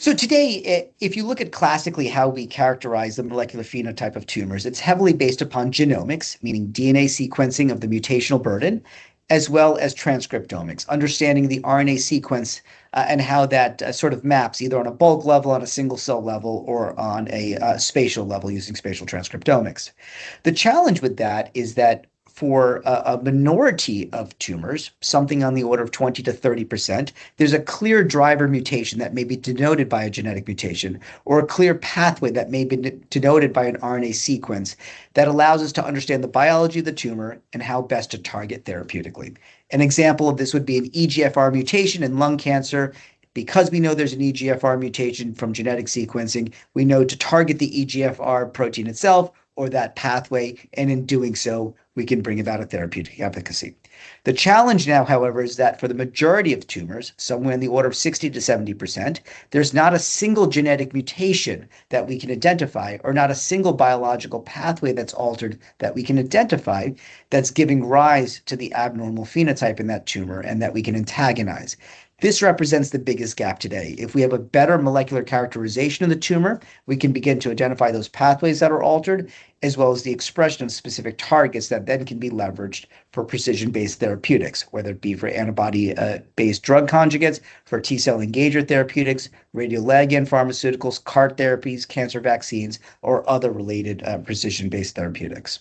So today, if you look at classically how we characterize the molecular phenotype of tumors, it's heavily based upon genomics, meaning DNA sequencing of the mutational burden, as well as transcriptomics, understanding the RNA sequence and how that sort of maps either on a bulk level, on a single cell level, or on a spatial level using spatial transcriptomics. The challenge with that is that for a minority of tumors, something on the order of 20 to 30%, there's a clear driver mutation that may be denoted by a genetic mutation, or a clear pathway that may be denoted by an RNA sequence that allows us to understand the biology of the tumor and how best to target therapeutically. An example of this would be an EGFR mutation in lung cancer. Because we know there's an EGFR mutation from genetic sequencing, we know to target the EGFR protein itself or that pathway, and in doing so, we can bring about a therapeutic efficacy. The challenge now, however, is that for the majority of tumors, somewhere in the order of 60 to 70%, there's not a single genetic mutation that we can identify, or not a single biological pathway that's altered that we can identify that's giving rise to the abnormal phenotype in that tumor and that we can antagonize. This represents the biggest gap today. If we have a better molecular characterization of the tumor, we can begin to identify those pathways that are altered, as well as the expression of specific targets that then can be leveraged for precision-based therapeutics, whether it be for antibody-based drug conjugates, for T-cell engager therapeutics, radioligand pharmaceuticals, CAR therapies, cancer vaccines, or other related precision-based therapeutics.